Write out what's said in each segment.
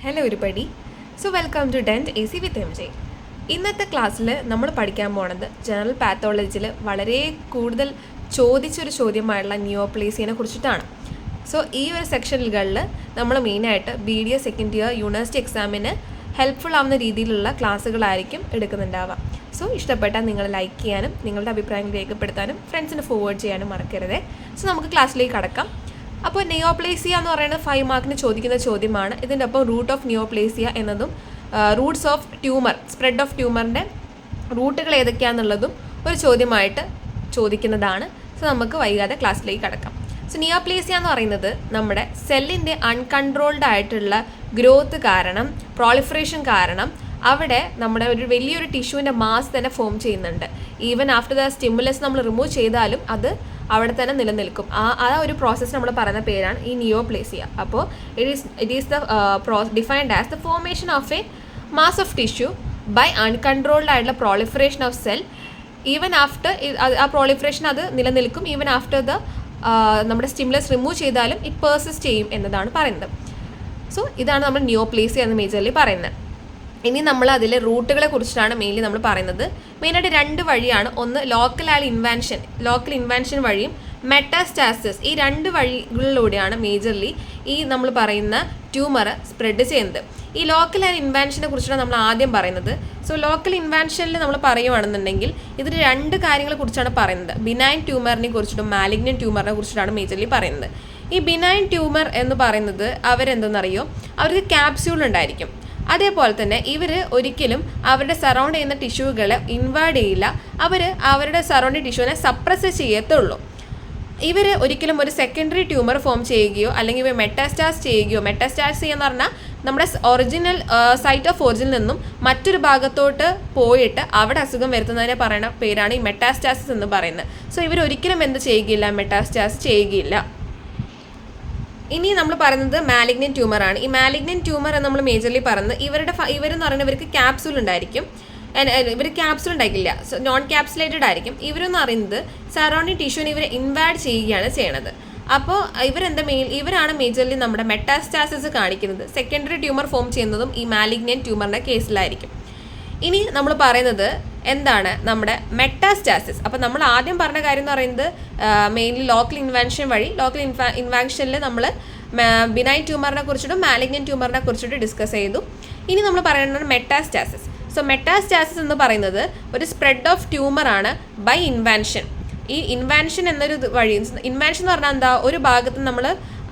Hello everybody. So welcome to Dent AC with MJ. ഇന്നത്തെ ക്ലാസ്സിൽ നമ്മൾ പഠിക്കാൻ പോകുന്നത് ജനറൽ പാത്തോളജിയിൽ വളരെ കൂടുതൽ ചോദിച്ചൊരു ചോദ്യമായുള്ള നിയോപ്ലേസിയനെ കുറിച്ചിട്ടാണ്. സോ ഈ ഒരു സെക്ഷനുകളിൽ നമ്മൾ മെയിനായിട്ട് BDS സെക്കൻഡ് ഇയർ യൂണിവേഴ്സിറ്റി എക്സാമിന് ഹെൽപ്ഫുൾ ആവുന്ന രീതിയിലുള്ള ക്ലാസ്സുകളായിരിക്കും എടുക്കുന്നുണ്ടാവുക. സോ ഇഷ്ടപ്പെട്ടാൽ നിങ്ങൾ ലൈക്ക് ചെയ്യാനും നിങ്ങളുടെ അഭിപ്രായങ്ങൾ രേഖപ്പെടുത്താനും ഫ്രണ്ട്സിന് ഫോർവേഡ് ചെയ്യാനും മറക്കരുത്. സോ നമുക്ക് ക്ലാസ്സിലേക്ക് കടക്കാം. അപ്പോൾ നിയോപ്ലേസിയ എന്ന് പറയുന്നത് 5 മാർക്കിന് ചോദിക്കുന്ന ചോദ്യമാണ്. ഇതിൻ്റെ ഒപ്പം റൂട്ട് ഓഫ് നിയോപ്ലേസിയ എന്നതും roots of tumour, spread of ട്യൂമറിൻ്റെ റൂട്ടുകൾ ഏതൊക്കെയാണെന്നുള്ളതും ഒരു ചോദ്യമായിട്ട് ചോദിക്കുന്നതാണ്. സോ നമുക്ക് വൈകാതെ ക്ലാസ്സിലേക്ക് കടക്കാം. സോ നിയോപ്ലേസിയ എന്ന് പറയുന്നത് നമ്മുടെ സെല്ലിൻ്റെ അൺകൺട്രോൾഡ് ആയിട്ടുള്ള ഗ്രോത്ത് കാരണം, പ്രോളിഫറേഷൻ കാരണം അവിടെ നമ്മുടെ ഒരു വലിയൊരു ടിഷ്യൂവിൻ്റെ മാസ് തന്നെ ഫോം ചെയ്യുന്നുണ്ട്. ഈവൻ ആഫ്റ്റർ ദ സ്റ്റിമുലസ് നമ്മൾ റിമൂവ് ചെയ്താലും അത് അവിടെ തന്നെ നിലനിൽക്കും. ആ ഒരു പ്രോസസ്സ് നമ്മൾ പറയുന്ന പേരാണ് ഈ നിയോപ്ലേസിയ. അപ്പോൾ it is the defined as the formation of a mass of tissue by uncontrolled ആയിട്ടുള്ള proliferation of cell even after ആ പ്രോളിഫറേഷൻ അത് നിലനിൽക്കും. ഈവൻ ആഫ്റ്റർ ദ നമ്മുടെ സ്റ്റിമുലസ് റിമൂവ് ചെയ്താലും ഇറ്റ് പേഴ്സിസ്റ്റ് ചെയ്യും എന്നതാണ് പറയുന്നത്. സോ ഇതാണ് നമ്മൾ നിയോപ്ലേസിയ എന്ന് മേജർലി പറയുന്നത്. ഇനി നമ്മൾ അതിലെ റൂട്ടുകളെ കുറിച്ചിട്ടാണ് മെയിൻലി നമ്മൾ പറയുന്നത്. മെയിനായിട്ട് 2 വഴിയാണ്. ഒന്ന് ലോക്കൽ ഇൻവാൻഷൻ വഴിയും മെറ്റാസ്റ്റാസിസ്. ഈ 2 വഴികളിലൂടെയാണ് മേജർലി ഈ നമ്മൾ പറയുന്ന ട്യൂമർ സ്പ്രെഡ് ചെയ്യുന്നത്. ഈ ലോക്കൽ ഇൻവാൻഷനെ കുറിച്ചാണ് നമ്മൾ ആദ്യം പറയുന്നത്. സോ ലോക്കൽ ഇൻവാൻഷനിൽ നമ്മൾ പറയുകയാണെന്നുണ്ടെങ്കിൽ ഇതിൽ 2 കാര്യങ്ങളെ കുറിച്ചാണ് പറയുന്നത്. ബിനൈൻ ട്യൂമറിനെ കുറിച്ചിട്ടും മാലിഗ്നന്റ് ട്യൂമറിനെ കുറിച്ചിട്ടാണ് മേജർലി പറയുന്നത്. ഈ ബിനൈൻ ട്യൂമർ എന്ന് പറയുന്നത് അവരെന്തെന്നറിയോ, അവർക്ക് ക്യാപ്സ്യൂൾ ഉണ്ടായിരിക്കും. അതേപോലെ തന്നെ ഇവർ ഒരിക്കലും അവരുടെ സറൗണ്ട് ചെയ്യുന്ന ടിഷ്യൂകളെ ഇൻവേർഡ് ചെയ്യില്ല. അവർ അവരുടെ സറൗണ്ടിങ് ടിഷ്യൂവിനെ സപ്രസ് ചെയ്യത്തുള്ളൂ. ഇവർ ഒരിക്കലും ഒരു സെക്കൻഡറി ട്യൂമർ ഫോം ചെയ്യുകയോ അല്ലെങ്കിൽ ഇവർ മെറ്റാസ്റ്റാസ് ചെയ്യുകയോ, മെറ്റാസ്റ്റാസ് ചെയ്യുക പറഞ്ഞാൽ നമ്മുടെ ഒറിജിനൽ സൈറ്റ് ഓഫ് ഒറിജിനിൽ നിന്നും മറ്റൊരു ഭാഗത്തോട്ട് പോയിട്ട് അവിടെ അസുഖം വരുത്തുന്നതിനെ പറയുന്ന പേരാണ് ഈ മെറ്റാസ്റ്റാസിസ് എന്ന് പറയുന്നത്. സോ ഇവർ ഒരിക്കലും എന്ത് ചെയ്യുകയില്ല, മെറ്റാസ്റ്റാസ് ചെയ്യുകയില്ല. ഇനി നമ്മൾ പറയുന്നത് മാലിഗ്നന്റ് ട്യൂമർ ആണ്. ഈ മാലിഗ്നന്റ് ട്യൂമർ എന്ന് നമ്മൾ മേജർലി പറയുന്നത് ഇവരെന്ന് പറയുന്നത് ഇവർക്ക് ക്യാപ്സൂൾ ഉണ്ടായിരിക്കും. ഇവർ ക്യാപ്സൂൾ ഉണ്ടാക്കില്ല, നോൺ ക്യാപ്സുലേറ്റഡ് ആയിരിക്കും. ഇവരെന്ന് പറയുന്നത് സറൗണ്ടിങ് ടിഷ്യൂവിനെ ഇവരെ ഇൻവാഡ് ചെയ്യുകയാണ് ചെയ്യണത്. അപ്പോൾ ഇവരാണ് മേജർലി നമ്മുടെ മെറ്റാസ്റ്റാസിസ് കാണിക്കുന്നത്. സെക്കൻഡറി ട്യൂമർ ഫോം ചെയ്യുന്നതും ഈ മാലിഗ്നന്റ് ട്യൂമറിൻ്റെ കേസിലായിരിക്കും. ഇനി നമ്മൾ പറയുന്നത് എന്താണ് നമ്മുടെ മെറ്റാസ്റ്റാസിസ്. അപ്പോൾ നമ്മൾ ആദ്യം പറഞ്ഞ കാര്യം എന്ന് പറയുന്നത് മെയിൻലി ലോക്കൽ ഇൻവാൻഷൻ വഴി. ലോക്കൽ ഇൻവാൻഷനിൽ നമ്മൾ ബിനൈൻ ട്യൂമറിനെ കുറിച്ചിട്ടും മാലിഗ്നന്റ് ട്യൂമറിനെ കുറിച്ചിട്ട് ഡിസ്കസ് ചെയ്തു. ഇനി നമ്മൾ പറയുന്നത് മെറ്റാസ്റ്റാസിസ്. സോ മെറ്റാസ്റ്റാസിസ് എന്ന് പറയുന്നത് ഒരു സ്പ്രെഡ് ഓഫ് ട്യൂമറാണ് ബൈ ഇൻവാൻഷൻ. ഈ ഇൻവാൻഷൻ എന്നൊരു വഴി, ഇൻവാൻഷൻ എന്ന് പറഞ്ഞാൽ എന്താ, ഒരു ഭാഗത്ത് നമ്മൾ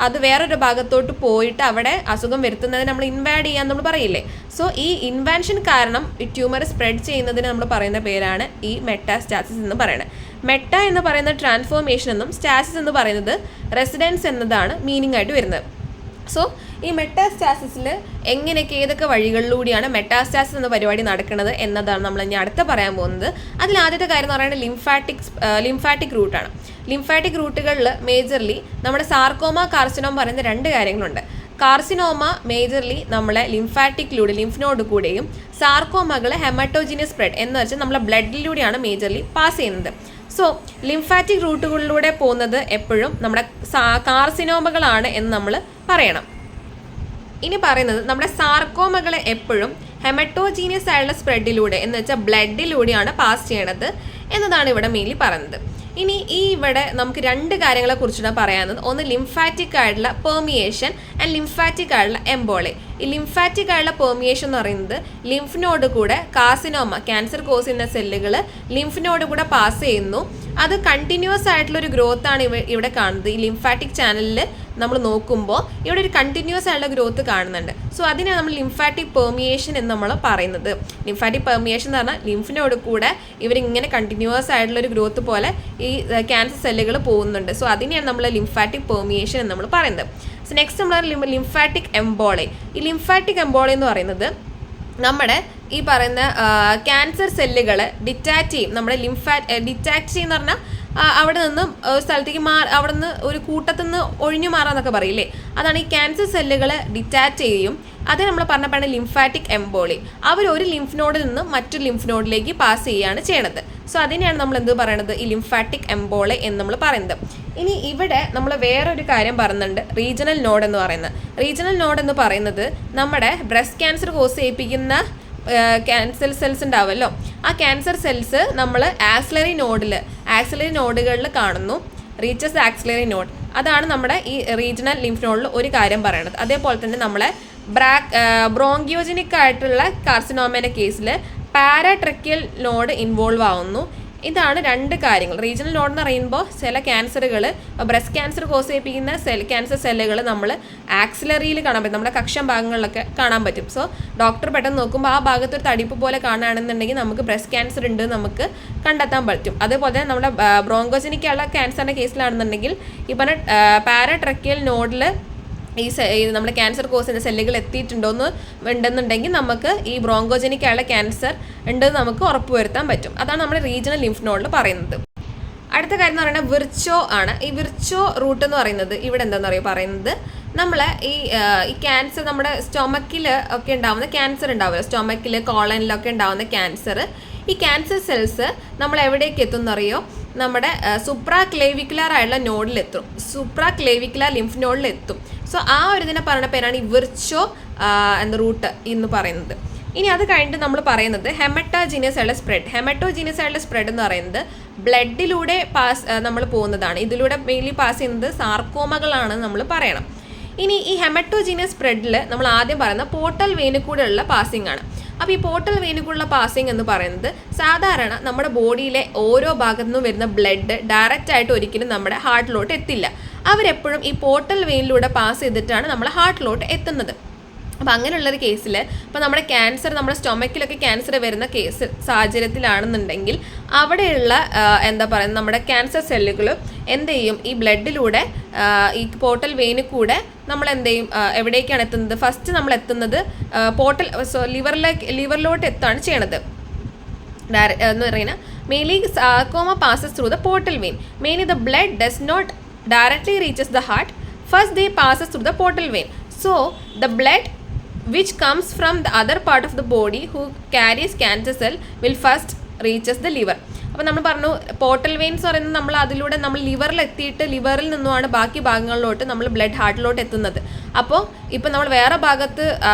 അത് വേറൊരു ഭാഗത്തോട്ട് പോയിട്ട് അവിടെ അസുഖം വരുത്തുന്നതിന് നമ്മൾ ഇൻവാഡ് ചെയ്യാൻ നമ്മൾ പറയില്ലേ. സോ ഈ ഇൻവാൻഷൻ കാരണം ഈ ട്യൂമർ സ്പ്രെഡ് ചെയ്യുന്നതിന് നമ്മൾ പറയുന്ന പേരാണ് ഈ മെറ്റാസ്റ്റാസിസ് എന്ന് പറയുന്നത്. മെറ്റ എന്ന് പറയുന്ന ട്രാൻസ്ഫോർമേഷൻ എന്നും സ്റ്റാസിസ് എന്ന് പറയുന്നത് റെസിഡൻസ് എന്നതാണ് മീനിങ് ആയിട്ട് വരുന്നത്. സോ ഈ മെറ്റാസ്റ്റാസിസിൽ ഏതൊക്കെ വഴികളിലൂടെയാണ് മെറ്റാസ്റ്റാസിസ് എന്ന പരിപാടി നടക്കുന്നത് എന്നതാണ് നമ്മൾ ഇനി അടുത്ത പറയാൻ പോകുന്നത്. അതിൽ ആദ്യത്തെ കാര്യം എന്ന് പറയുന്നത് ലിംഫാറ്റിക് റൂട്ടാണ്. ലിംഫാറ്റിക് റൂട്ടുകളിൽ മേജർലി നമ്മുടെ സാർക്കോമ, കാർസിനോമ പറയുന്ന 2 കാര്യങ്ങളുണ്ട്. കാർസിനോമ മേജർലി നമ്മളെ ലിംഫ് നോഡ് കൂടെയും സാർക്കോമകൾ ഹെമറ്റോജിനിയസ് സ്പ്രെഡ് എന്ന് വെച്ചാൽ നമ്മളെ ബ്ലഡിലൂടെയാണ് മേജർലി പാസ് ചെയ്യുന്നത്. സോ ലിംഫാറ്റിക് റൂട്ടുകളിലൂടെ പോകുന്നത് എപ്പോഴും നമ്മുടെ കാർസിനോമകളാണ് എന്ന് നമ്മൾ പറയണം. ഇനി പറയുന്നത് നമ്മുടെ സാർക്കോമകളെ എപ്പോഴും ഹെമറ്റോജീനിയസ് ആയിട്ടുള്ള സ്പ്രെഡിലൂടെ എന്ന് വെച്ചാൽ ബ്ലഡിലൂടെയാണ് പാസ് ചെയ്യണത് എന്നതാണ് ഇവിടെ മെയിൻലി പറയുന്നത്. ഇനി ഇവിടെ നമുക്ക് 2 കാര്യങ്ങളെ കുറിച്ചാണ് പറയാനുള്ളത്. ഒന്ന് ലിംഫാറ്റിക് ആയിട്ടുള്ള പെർമിയേഷൻ ആൻഡ് ലിംഫാറ്റിക് ആയിട്ടുള്ള എംബോളി. ഈ ലിംഫാറ്റിക് ആയിട്ടുള്ള പെർമിയേഷൻ എന്ന് പറയുന്നത് ലിംഫ് നോഡ് കൂടെ കാർസിനോമ, ക്യാൻസർ കോസ് ചെയ്യുന്ന സെല്ലുകൾ ലിംഫ് നോഡ് കൂടെ പാസ് ചെയ്യുന്നു. അത് കണ്ടിന്യൂസ് ആയിട്ടുള്ളൊരു ഗ്രോത്ത് ആണ് ഇവിടെ കാണുന്നത്. ഈ ലിംഫാറ്റിക് ചാനലിൽ നമ്മൾ നോക്കുമ്പോൾ ഇവിടെ ഒരു കണ്ടിന്യൂസ് ആയിട്ടുള്ള ഗ്രോത്ത് കാണുന്നുണ്ട്. സോ അതിനാണ് നമ്മൾ ലിംഫാറ്റിക് പെർമിയേഷൻ എന്ന് നമ്മൾ പറയുന്നത്. ലിംഫാറ്റിക് പെർമിയേഷൻ എന്ന് പറഞ്ഞാൽ ലിംഫ് നോഡ് കൂടെ ഇവരിങ്ങനെ കണ്ടിന്യൂസ് ആയിട്ടുള്ളൊരു ഗ്രോത്ത് പോലെ ഈ ക്യാൻസർ സെല്ലുകൾ പോകുന്നുണ്ട്. സോ അതിനെയാണ് നമ്മൾ ലിംഫാറ്റിക് പെർമിയേഷൻ എന്ന് നമ്മൾ പറയുന്നത്. സോ നെക്സ്റ്റ് നമ്മൾ ലിംഫാറ്റിക് എംബോളി. ഈ ലിംഫാറ്റിക് എംബോളി എന്ന് പറയുന്നത് നമ്മുടെ ഈ പറയുന്ന ക്യാൻസർ സെല്ലുകൾ ഡിറ്റാച്ച് ചെയ്യും. നമ്മുടെ ഡിറ്റാച്ച് ചെയ്യുന്ന പറഞ്ഞാൽ അവിടെ നിന്നും സ്ഥലത്തേക്ക് അവിടെ നിന്ന് ഒരു കൂട്ടത്തിൽ നിന്ന് ഒഴിഞ്ഞു മാറാന്നൊക്കെ പറയില്ലേ, അതാണ് ഈ ക്യാൻസർ സെല്ലുകൾ ഡിറ്റാച്ച് ചെയ്യും. അത് നമ്മൾ പറഞ്ഞപ്പോഴാണ് ലിംഫാറ്റിക് എംബോളി. അവർ ഒരു ലിംഫ് നോഡിൽ നിന്ന് മറ്റൊരു ലിംഫ് നോഡിലേക്ക് പാസ് ചെയ്യുകയാണ് ചെയ്യണത്. സോ അതിനെയാണ് നമ്മൾ എന്ത് പറയണത്, ഈ ലിംഫാറ്റിക് എംബോളി എന്ന് നമ്മൾ പറയുന്നത്. ഇനി ഇവിടെ നമ്മൾ വേറൊരു കാര്യം പറയുന്നുണ്ട്, റീജിയണൽ നോഡ് എന്ന് പറയുന്നത്. റീജിയണൽ നോഡ് എന്ന് പറയുന്നത് നമ്മുടെ ബ്രസ്റ്റ് ക്യാൻസർ കോസ് ചെയ്യിപ്പിക്കുന്ന ക്യാൻസർ സെൽസ് ഉണ്ടാവുമല്ലോ, ആ ക്യാൻസർ സെൽസ് നമ്മൾ ആക്സിലറി നോഡുകളിൽ കാണുന്നു. റീച്ചസ് ദ ആക്സിലറി നോഡ്, അതാണ് നമ്മുടെ ഈ റീജിയണൽ ലിംഫ് നോഡിൽ ഒരു കാര്യം പറയുന്നത്. അതേപോലെ തന്നെ നമ്മളെ ബ്രോങ്കിയോജനിക് ആയിട്ടുള്ള കാർസിനോമയുടെ കേസിൽ പാരാട്രക്കിയൽ നോഡ് ഇൻവോൾവ് ആവുന്നു. ഇതാണ് രണ്ട് കാര്യങ്ങൾ. റീജിയണൽ നോഡ് എന്ന് പറയുമ്പോൾ ചില ക്യാൻസറുകൾ, ബ്രസ്റ്റ് ക്യാൻസർ കോസ് ചെയ്യിപ്പിക്കുന്ന ക്യാൻസർ സെല്ലുകൾ നമ്മൾ ആക്സിലറിയിൽ കാണാൻ പറ്റും, നമ്മുടെ കക്ഷം ഭാഗങ്ങളിലൊക്കെ കാണാൻ പറ്റും. സോ ഡോക്ടർ പെട്ടെന്ന് നോക്കുമ്പോൾ ആ ഭാഗത്ത് ഒരു തടിപ്പ് പോലെ കാണുകയാണെന്നുണ്ടെങ്കിൽ നമുക്ക് ബ്രസ്റ്റ് ക്യാൻസർ ഉണ്ട് നമുക്ക് കണ്ടെത്താൻ പറ്റും. അതേപോലെ തന്നെ നമ്മുടെ ബ്രോങ്കോജനിക്കുള്ള ക്യാൻസറിൻ്റെ കേസിലാണെന്നുണ്ടെങ്കിൽ ഈ പറഞ്ഞ പാരാട്രക്കിയൽ നോഡിൽ ഈ നമ്മുടെ ക്യാൻസർ കോസ് ചെയ്യുന്ന സെല്ലുകൾ ഉണ്ടെന്നുണ്ടെങ്കിൽ നമുക്ക് ഈ ബ്രോങ്കോജനിക്കുള്ള ക്യാൻസർ ഉണ്ടെന്ന് നമുക്ക് ഉറപ്പുവരുത്താൻ പറ്റും. അതാണ് നമ്മുടെ റീജിയണൽ ലിംഫ് നോഡിൽ പറയുന്നത്. അടുത്ത കാര്യം എന്ന് പറയുന്നത് വിർച്ചോ ആണ്. ഈ വിർച്ചോ റൂട്ട് എന്ന് പറയുന്നത് ഇവിടെ എന്താണെന്ന് പറയുന്നത് നമ്മളെ ഈ ക്യാൻസർ നമ്മുടെ സ്റ്റൊമക്കിൽ ഒക്കെ ഉണ്ടാവുന്ന ക്യാൻസർ ഉണ്ടാവുമല്ലോ, സ്റ്റൊമക്കിൽ കോളനിലൊക്കെ ഉണ്ടാവുന്ന ക്യാൻസർ, ഈ ക്യാൻസർ സെൽസ് നമ്മൾ എവിടേക്ക് എത്തുമെന്നറിയോ, നമ്മുടെ സുപ്രാക്ലേവിക്കുലർ ആയിട്ടുള്ള നോഡിലെത്തും, സുപ്രാക്ലേവിക്കുലർ ലിംഫ് നോഡിലെത്തും. സോ ആ ഒരു ഇതിനെ പറയുന്ന പേരാണ് ഈ വിർച്ചോ റൂട്ട് എന്ന് പറയുന്നത്. ഇനി അത് കഴിഞ്ഞിട്ട് നമ്മൾ പറയുന്നത് ഹെമറ്റോജീനിയസ് ആയിട്ടുള്ള സ്പ്രെഡ് എന്ന് പറയുന്നത് ബ്ലഡിലൂടെ നമ്മൾ പോകുന്നതാണ്. ഇതിലൂടെ മെയിൻലി പാസ് ചെയ്യുന്നത് സാർക്കോമകളാണ് നമ്മൾ പറയണം. ഇനി ഈ ഹെമറ്റോജീനിയസ് സ്പ്രെഡിൽ നമ്മൾ ആദ്യം പറയുന്ന പോർട്ടൽ വെയിനിൽ കൂടെയുള്ള പാസിംഗ് ആണ്. അപ്പോൾ ഈ പോർട്ടൽ വെയിനിൽ കൂടെയുള്ള പാസിംഗ് എന്ന് പറയുന്നത് സാധാരണ നമ്മുടെ ബോഡിയിലെ ഓരോ ഭാഗത്തു നിന്നും വരുന്ന ബ്ലഡ് ഡയറക്റ്റ് ആയിട്ട് ഒരിക്കലും നമ്മുടെ ഹാർട്ടിലോട്ട് എത്തില്ല. അവരെപ്പോഴും ഈ പോർട്ടൽ വെയിനിലൂടെ പാസ് ചെയ്തിട്ടാണ് നമ്മുടെ ഹാർട്ടിലോട്ട് എത്തുന്നത്. അപ്പോൾ അങ്ങനെയുള്ളൊരു കേസിൽ ഇപ്പോൾ നമ്മുടെ ക്യാൻസർ, നമ്മുടെ സ്റ്റൊമക്കിലൊക്കെ ക്യാൻസർ വരുന്ന സാഹചര്യത്തിലാണെന്നുണ്ടെങ്കിൽ അവിടെയുള്ള നമ്മുടെ ക്യാൻസർ സെല്ലുകൾ എന്ത് ചെയ്യും, ഈ ബ്ലഡിലൂടെ ഈ പോർട്ടൽ വെയിനിൽ കൂടെ നമ്മൾ എന്ത് ചെയ്യും, എവിടേക്കാണ് എത്തുന്നത്, ഫസ്റ്റ് നമ്മൾ എത്തുന്നത് ലിവറിലോട്ട് എത്താണ് ചെയ്യണത്. എന്ന് പറയുന്നത് mainly sarcoma passes through the portal vein. Mainly the blood does not directly reaches the heart. First they passes through the portal vein. So the blood which comes from the other part of the body who carries cancer cell will first reaches the liver. അപ്പോൾ നമ്മൾ പറഞ്ഞു portal veins പറയുന്നത് നമ്മൾ അതിലൂടെ നമ്മൾ ലിവറിലെത്തിയിട്ട് ലിവറിൽ നിന്നുമാണ് ബാക്കി ഭാഗങ്ങളിലോട്ട് നമ്മൾ ബ്ലഡ് ഹാർട്ടിലോട്ട് എത്തുന്നത്. അപ്പോൾ ഇപ്പോൾ നമ്മൾ വേറെ ഭാഗത്ത്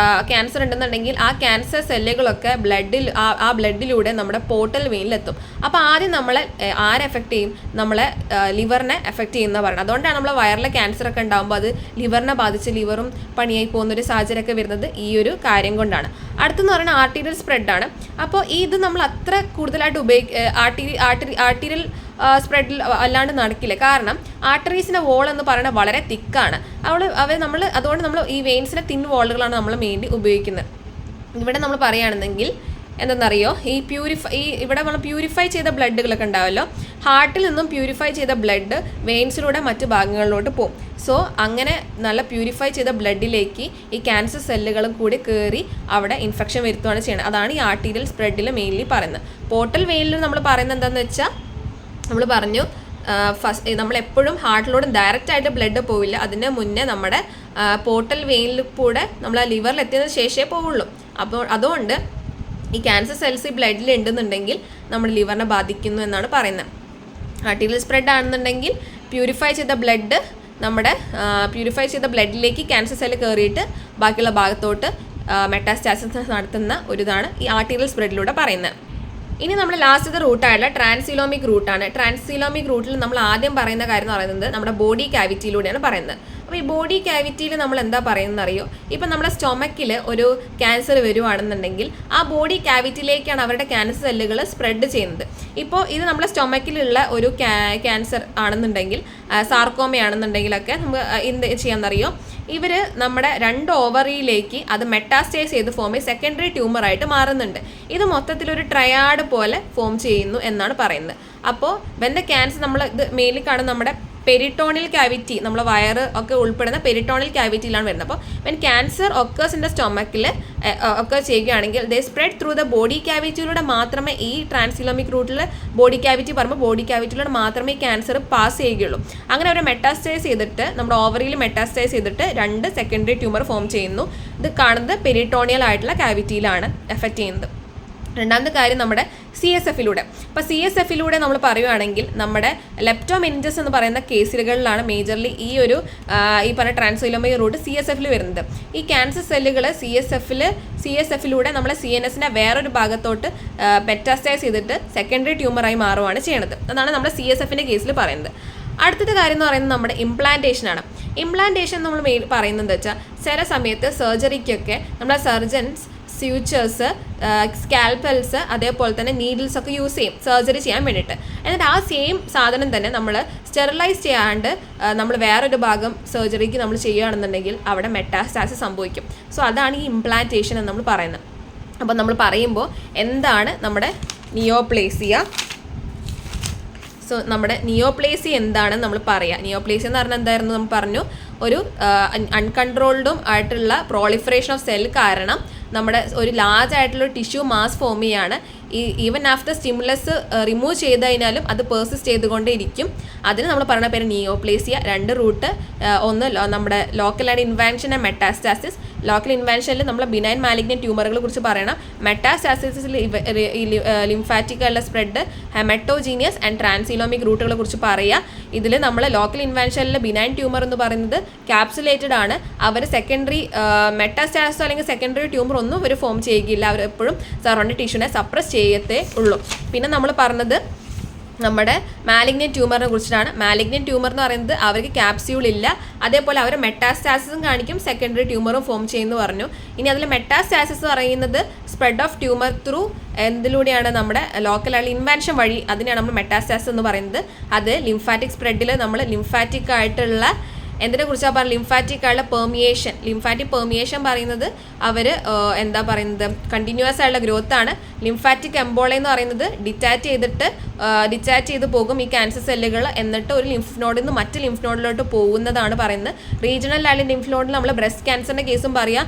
ക്യാൻസർ ഉണ്ടെന്നുണ്ടെങ്കിൽ ആ ക്യാൻസർ സെല്ലുകളൊക്കെ ആ ബ്ലഡിലൂടെ നമ്മുടെ പോർട്ടൽ വെയിനിലെത്തും. അപ്പോൾ ആദ്യം നമ്മളെ ആരെ എഫക്റ്റ് ചെയ്യും, നമ്മളെ ലിവറിനെ എഫക്റ്റ് ചെയ്യുന്ന പറയുന്നത്. അതുകൊണ്ടാണ് നമ്മൾ വയറിലെ ക്യാൻസർ ഒക്കെ ഉണ്ടാകുമ്പോൾ അത് ലിവറിനെ ബാധിച്ച് ലിവറും പണിയായി പോകുന്നൊരു സാഹചര്യമൊക്കെ വരുന്നത് ഈ ഒരു കാര്യം കൊണ്ടാണ്. അടുത്തെന്ന് പറയുന്നത് ആർട്ടീരിയൽ സ്പ്രെഡാണ്. അപ്പോൾ ഇത് നമ്മൾ അത്ര കൂടുതലായിട്ട് ആർട്ടീരിയൽ സ്പ്രെഡിൽ അല്ലാണ്ട് നടക്കില്ല. കാരണം ആർട്ടറീസിൻ്റെ വോൾ എന്ന് പറയുന്നത് വളരെ തിക്കാണ്. അതുകൊണ്ട് നമ്മൾ ഈ വെയിൻസിലെ തിൻ വോളുകളാണ് നമ്മൾ മെയിൻലി ഉപയോഗിക്കുന്നത്. ഇവിടെ നമ്മൾ പറയുകയാണെന്നെങ്കിൽ എന്തെന്നറിയോ, ഇവിടെ നമ്മൾ പ്യൂരിഫൈ ചെയ്ത ബ്ലഡുകളൊക്കെ ഉണ്ടാവുമല്ലോ, ഹാർട്ടിൽ നിന്നും പ്യൂരിഫൈ ചെയ്ത ബ്ലഡ് വെയിൻസിലൂടെ മറ്റു ഭാഗങ്ങളിലോട്ട് പോകും. സോ അങ്ങനെ നല്ല പ്യൂരിഫൈ ചെയ്ത ബ്ലഡിലേക്ക് ഈ ക്യാൻസർ സെല്ലുകളും കൂടി കയറി അവിടെ ഇൻഫെക്ഷൻ വരുത്തുകയാണ് ചെയ്യുന്നത്. അതാണ് ഈ ആർട്ടീരിയൽ സ്പ്രെഡിൽ മെയിൻലി പറയുന്നത്. പോർട്ടൽ വെയിനിൽ നമ്മൾ പറയുന്നത് എന്താണെന്ന് വെച്ചാൽ നമ്മൾ പറഞ്ഞു നമ്മളെപ്പോഴും ഹാർട്ടിലോട്ട് ഡയറക്റ്റ് ആയിട്ട് ബ്ലഡ് പോവില്ല, അതിന് മുന്നേ നമ്മുടെ പോർട്ടൽ വെയിനിൽ കൂടെ നമ്മൾ ആ ലിവറിൽ എത്തിയതിന് ശേഷമേ പോവുള്ളൂ. അപ്പോൾ അതുകൊണ്ട് ഈ ക്യാൻസർ സെൽസ് ഈ ബ്ലഡിൽ ഉണ്ടെന്നുണ്ടെങ്കിൽ നമ്മുടെ ലിവറിനെ ബാധിക്കുന്നു എന്നാണ് പറയുന്നത്. ആർട്ടീരിയൽ സ്പ്രെഡ് ആണെന്നുണ്ടെങ്കിൽ പ്യൂരിഫൈ ചെയ്ത ബ്ലഡിലേക്ക് ക്യാൻസർ സെല്ല് കയറിയിട്ട് ബാക്കിയുള്ള ഭാഗത്തോട്ട് മെറ്റാസ്റ്റാസിസ് നടത്തുന്ന ഒരു ഇതാണ് ഈ ആർട്ടീരിയൽ സ്പ്രെഡിലൂടെ പറയുന്നത്. ഇനി നമ്മൾ ലാസ്റ്റത്തെ റൂട്ടായിട്ടുള്ള ട്രാൻസിലോമിക് റൂട്ടാണ്. ട്രാൻസിലോമിക് റൂട്ടിൽ നമ്മൾ ആദ്യം പറയുന്ന കാര്യം എന്ന് പറയുന്നത് നമ്മുടെ ബോഡി ക്യാവിറ്റിയിലൂടെയാണ് പറയുന്നത്. അപ്പോൾ ഈ ബോഡി ക്യാവിറ്റിയിൽ നമ്മൾ എന്താ പറയുന്നത് അറിയോ, ഇപ്പം നമ്മുടെ സ്റ്റൊമക്കിൽ ഒരു ക്യാൻസർ വരുവാണെന്നുണ്ടെങ്കിൽ ആ ബോഡി ക്യാവിറ്റിയിലേക്കാണ് അവരുടെ ക്യാൻസർ സെല്ലുകൾ സ്പ്രെഡ് ചെയ്യുന്നത്. ഇപ്പോൾ ഇത് നമ്മുടെ സ്റ്റൊമക്കിലുള്ള ഒരു ക്യാൻസർ ആണെന്നുണ്ടെങ്കിൽ, സാർക്കോമയാണെന്നുണ്ടെങ്കിലൊക്കെ നമുക്ക് എന്ത് ചെയ്യാമെന്നറിയോ, ഇവർ നമ്മുടെ 2 ഓവറിയിലേക്ക് അത് മെറ്റാസ്റ്റൈസ് ചെയ്ത് ഫോം ചെയ്ത് സെക്കൻഡറി ട്യൂമറായിട്ട് മാറുന്നുണ്ട്. ഇത് മൊത്തത്തിലൊരു ട്രയാഡ് പോലെ ഫോം ചെയ്യുന്നു എന്നാണ് പറയുന്നത്. അപ്പോൾ വെൻ ദ ക്യാൻസർ നമ്മൾ ഇത് മെയിൻലി കാണുന്ന നമ്മുടെ പെരിട്ടോണിയൽ ക്യാവിറ്റി, നമ്മളെ വയറ് ഒക്കെ ഉൾപ്പെടുന്ന പെരിട്ടോണിയൽ ക്യാവിറ്റിയിലാണ് വരുന്നത്. അപ്പോൾ വെൻ ക്യാൻസർ ഒക്കേഴ്സിൻ്റെ സ്റ്റൊമക്കിൽ ഒക്കെ ചെയ്യുകയാണെങ്കിൽ ദേ സ്പ്രെഡ് ത്രൂ ദ ബോഡി ക്യാവിറ്റിയിലൂടെ മാത്രമേ ഈ ട്രാൻസിലോമിക് റൂട്ടിൽ ബോഡി ക്യാവിറ്റി പറയുമ്പോൾ ബോഡി ക്യാവിറ്റിയിലൂടെ മാത്രമേ ഈ ക്യാൻസർ പാസ് ചെയ്യുകയുള്ളൂ. അങ്ങനെ അവർ മെറ്റാസ്റ്റൈസ് ചെയ്തിട്ട് നമ്മുടെ ഓവറിയിൽ മെറ്റാസ്റ്റൈസ് ചെയ്തിട്ട് 2 സെക്കൻഡറി ട്യൂമർ ഫോം ചെയ്യുന്നു. ഇത് കാണുന്നത് പെരിട്ടോണിയൽ ആയിട്ടുള്ള ക്യാവിറ്റിയിലാണ് എഫക്റ്റ് ചെയ്യുന്നത്. രണ്ടാമത്തെ കാര്യം നമ്മുടെ CSF-ലൂടെ. അപ്പോൾ CSF-ലൂടെ നമ്മൾ പറയുകയാണെങ്കിൽ നമ്മുടെ ലെപ്റ്റോമെനിഞ്ചസ് എന്ന് പറയുന്ന കേസുകളിലാണ് മേജർലി ഈ പറഞ്ഞ ട്രാൻസ്ഫൈലോമ റൂട്ട് CSF-ൽ വരുന്നത്. ഈ ക്യാൻസർ സെല്ലുകൾ CSF-ലൂടെ നമ്മളെ CNS-നെ വേറൊരു ഭാഗത്തോട്ട് മെറ്റാസ്റ്റൈസ് ചെയ്തിട്ട് സെക്കൻഡറി ട്യൂമറായി മാറുകയാണ് ചെയ്യണത്. അതാണ് നമ്മുടെ CSF-ൻ്റെ കേസിൽ പറയുന്നത്. അടുത്തത്തെ കാര്യം എന്ന് പറയുന്നത് നമ്മുടെ ഇംപ്ലാന്റേഷനാണ്. ഇംപ്ലാന്റേഷൻ നമ്മൾ പറയുന്നത് വെച്ചാൽ ചില സമയത്ത് സർജറിക്കൊക്കെ നമ്മളെ സർജൻസ് സ്യൂച്ചേഴ്സ്, സ്കാൽപ്പൽസ്, അതേപോലെ തന്നെ നീഡിൽസ് ഒക്കെ യൂസ് ചെയ്യും സർജറി ചെയ്യാൻ വേണ്ടിയിട്ട്. എന്നിട്ട് ആ സെയിം സാധനം തന്നെ നമ്മൾ സ്റ്റെറിലൈസ് ചെയ്യാണ്ട് നമ്മൾ വേറൊരു ഭാഗം സർജറിക്ക് നമ്മൾ ചെയ്യുകയാണെന്നുണ്ടെങ്കിൽ അവിടെ മെറ്റാസ്റ്റാസിസ് സംഭവിക്കും. സോ അതാണ് ഈ ഇംപ്ലാന്റേഷൻ എന്ന് നമ്മൾ പറയുന്നത്. അപ്പോൾ നമ്മൾ പറയുമ്പോൾ എന്താണ് നമ്മുടെ നിയോപ്ലേസിയ? സോ നമ്മുടെ നിയോപ്ലേസി എന്താണെന്ന് നമ്മൾ പറയാം. നിയോപ്ലേസി എന്ന് പറഞ്ഞാൽ എന്തായിരുന്നു? നമ്മൾ പറഞ്ഞു, ഒരു അൺകൺട്രോൾഡും ആയിട്ടുള്ള പ്രോളിഫറേഷൻ ഓഫ് സെൽ കാരണം നമ്മുടെ ഒരു ലാർജ് ആയിട്ടുള്ള ടിഷ്യൂ മാസ് ഫോം ചെയ്യാണ്. ഈവൻ ആഫ്റ്റർ സ്റ്റിമുലസ് റിമൂവ് ചെയ്ത് കഴിഞ്ഞാലും അത് പെർസിസ്റ്റ് ചെയ്തുകൊണ്ടേ ഇരിക്കും. അതിന് നമ്മൾ പറയുന്ന പേര് നിയോപ്ലേസിയ. 2 റൂട്ട്, ഒന്ന് നമ്മുടെ ലോക്കൽ ഇൻവാൻഷൻ ആൻഡ് മെറ്റാസ്റ്റാസിസ്. ലോക്കൽ ഇൻവാൻഷനിൽ നമ്മൾ ബിനൈൻ മാലിഗ്നന്റ് ട്യൂമറുകളെ കുറിച്ച് പറയണം. മെറ്റാസ്റ്റാസിസിൽ ലിംഫാറ്റിക്കുള്ള സ്പ്രെഡ്, ഹെമറ്റോജീനിയസ് ആൻഡ് ട്രാൻസിലോമിക് റൂട്ടുകളെ കുറിച്ച് പറയുക. ഇതിൽ നമ്മൾ ലോക്കൽ ഇൻവാൻഷനിൽ ബിനൈൻ ട്യൂമർ എന്ന് പറയുന്നത് ക്യാപ്സുലേറ്റഡ് ആണ്. അവർ സെക്കൻഡറി മെറ്റാസ്റ്റാസിസ് അല്ലെങ്കിൽ സെക്കൻഡറി ട്യൂമർ ഒന്നും അവർ ഫോം ചെയ്യുകയില്ല. അവർ എപ്പോഴും സറൗണ്ടിങ് ടിഷ്യൂനെ സപ്രസ് ചെയ്യത്തേ ഉള്ളൂ. പിന്നെ നമ്മൾ പറഞ്ഞത് നമ്മുടെ മാലിഗ്നന്റ് ട്യൂമറിനെ കുറിച്ചിട്ടാണ്. മാലിഗ്നന്റ് ട്യൂമർ എന്ന് പറയുന്നത് അവർക്ക് ക്യാപ്സ്യൂൾ ഇല്ല, അതേപോലെ അവർ മെറ്റാസ്റ്റാസിസും കാണിക്കും, സെക്കൻഡറി ട്യൂമറും ഫോം ചെയ്യുമെന്ന് പറഞ്ഞു. ഇനി അതിൽ മെറ്റാസ്റ്റാസിസ് പറയുന്നത് സ്പ്രെഡ് ഓഫ് ട്യൂമർ ത്രൂ എന്തിലൂടെയാണ്? നമ്മുടെ ലോക്കൽ ഇൻവാൻഷൻ വഴി. അതിനെയാണ് നമ്മൾ മെറ്റാസ്റ്റാസിസ് എന്ന് പറയുന്നത്. അത് ലിംഫാറ്റിക് സ്പ്രെഡിൽ നമ്മൾ ലിംഫാറ്റിക് ആയിട്ടുള്ള എന്തിനെ കുറിച്ചാണ് പറയുന്നത്? ലിംഫാറ്റിക് ആയുള്ള പെർമിയേഷൻ. ലിംഫാറ്റിക് പെർമിയേഷൻ പറയുന്നത് അവർ എന്താ പറയുന്നത്? കണ്ടിന്യൂസ് ആയുള്ള ഗ്രോത്ത് ആണ്. ലിംഫാറ്റിക് എംബോള എന്ന് പറയുന്നത് ഡിറ്റാച്ച് ചെയ്ത് പോകും ഈ ക്യാൻസർ സെല്ലുകൾ, എന്നിട്ട് ഒരു ലിംഫ് നോഡിൽ നിന്ന് മറ്റ് ലിംഫ് നോഡിലോട്ട് പോകുന്നതാണ് പറയുന്നത്. റീജിയണൽ ആയുള്ള ലിംഫ് നോഡിൽ നമ്മൾ ബ്രസ്റ്റ് ക്യാൻസറിൻ്റെ കേസും പറയാം.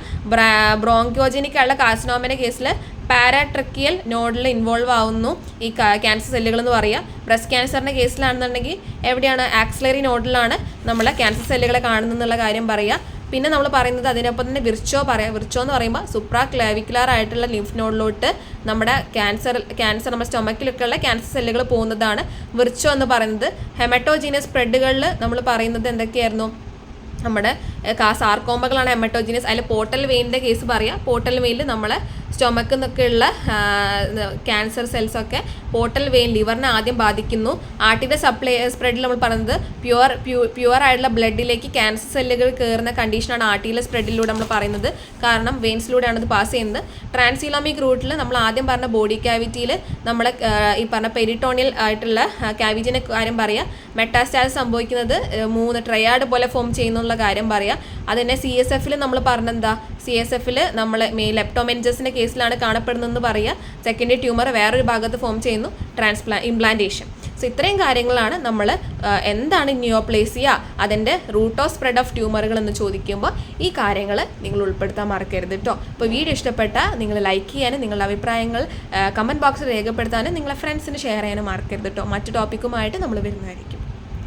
ബ്രോങ്കിയോജനിക് ആയുള്ള കാർസിനോമയുടെ കേസിൽ പാരാട്രക്കിയൽ നോഡിൽ ഇൻവോൾവ് ആവുന്നു ഈ ക്യാൻസർ സെല്ലുകൾ എന്ന് പറയുക. ബ്രസ്റ്റ് ക്യാൻസറിൻ്റെ കേസിലാണെന്നുണ്ടെങ്കിൽ എവിടെയാണ്? ആക്സിലറി നോഡിലാണ് നമ്മൾ ക്യാൻസർ സെല്ലുകളെ കാണുന്നുള്ള കാര്യം പറയുക. പിന്നെ നമ്മൾ പറയുന്നത് അതിനൊപ്പം തന്നെ വിർച്ചോ എന്ന് പറയുമ്പോൾ സുപ്രാ ക്ലാവിക്കുലാർ ആയിട്ടുള്ള ലിംഫ് നോഡിലോട്ട് നമ്മുടെ ക്യാൻസർ നമ്മുടെ സ്റ്റൊമക്കിലൊക്കെ ഉള്ള ക്യാൻസർ സെല്ലുകൾ പോകുന്നതാണ് വിർച്ചോ എന്ന് പറയുന്നത്. ഹെമറ്റോജീനിയസ് സ്പ്രെഡുകളിൽ നമ്മൾ പറയുന്നത് എന്തൊക്കെയായിരുന്നു? നമ്മുടെ സാർക്കോമകളാണ് ഹെമറ്റോജീനിയസ്. അതിൽ പോർട്ടൽ വെയിനിൻ്റെ കേസ് പറയാം. പോർട്ടൽ വെയിനിൽ നമ്മളെ സ്റ്റൊമക്കിൽ നിന്നൊക്കെയുള്ള ക്യാൻസർ സെൽസൊക്കെ പോർട്ടൽ വെയിൻ ലിവറിനെ ആദ്യം ബാധിക്കുന്നു. ആർട്ടിയുടെ സ്പ്രെഡിൽ നമ്മൾ പറയുന്നത് പ്യുവർ ആയിട്ടുള്ള ബ്ലഡിലേക്ക് ക്യാൻസർ സെല്ലുകൾ കയറുന്ന കണ്ടീഷനാണ് ആർട്ടിയിലെ സ്പ്രെഡിലൂടെ നമ്മൾ പറയുന്നത്. കാരണം വെയിൻസിലൂടെയാണ് ഇത് പാസ് ചെയ്യുന്നത്. ട്രാൻസിലോമിക് റൂട്ടിൽ നമ്മൾ ആദ്യം പറഞ്ഞ ബോഡി ക്യാവിറ്റിയിൽ നമ്മൾ ഈ പറഞ്ഞ പെരിട്ടോണിയൽ ആയിട്ടുള്ള ക്യാവിറ്റിനെ കാര്യം പറയുക. മെറ്റാസ്റ്റാസിസ് സംഭവിക്കുന്നത് 3 ട്രയാഡ് പോലെ ഫോം ചെയ്യുന്നുള്ള കാര്യം പറയുക. അതുതന്നെ CSF-ൽ നമ്മൾ പറഞ്ഞെന്താ? CSF-ൽ നമ്മൾ ലെപ്റ്റോമെനിഞ്ചസിൻ്റെ കേസിലാണ് കാണപ്പെടുന്നതെന്ന് പറയുക. സെക്കൻഡറി ട്യൂമർ വേറൊരു ഭാഗത്ത് ഫോം ചെയ്യുന്നു, ഇംപ്ലാന്റേഷൻ. സോ ഇത്രയും കാര്യങ്ങളാണ് നമ്മൾ എന്താണ് നിയോപ്ലേസിയ, അതിൻ്റെ റൂട്ട് ഓഫ് സ്പ്രെഡ് ഓഫ് ട്യൂമറുകൾ എന്ന് ചോദിക്കുമ്പോൾ ഈ കാര്യങ്ങൾ നിങ്ങൾ ഉൾപ്പെടുത്താൻ മറക്കരുത് കേട്ടോ. അപ്പോൾ വീഡിയോ ഇഷ്ടപ്പെട്ടാൽ നിങ്ങൾ ലൈക്ക് ചെയ്യാനും നിങ്ങളുടെ അഭിപ്രായങ്ങൾ കമൻറ്റ് ബോക്സിൽ രേഖപ്പെടുത്താനും നിങ്ങളെ ഫ്രണ്ട്സിന് ഷെയർ ചെയ്യാനും മറക്കരുത് കേട്ടോ. മറ്റു ടോപ്പിക്കുമായിട്ട് നമ്മൾ വരുന്നതായിരിക്കും.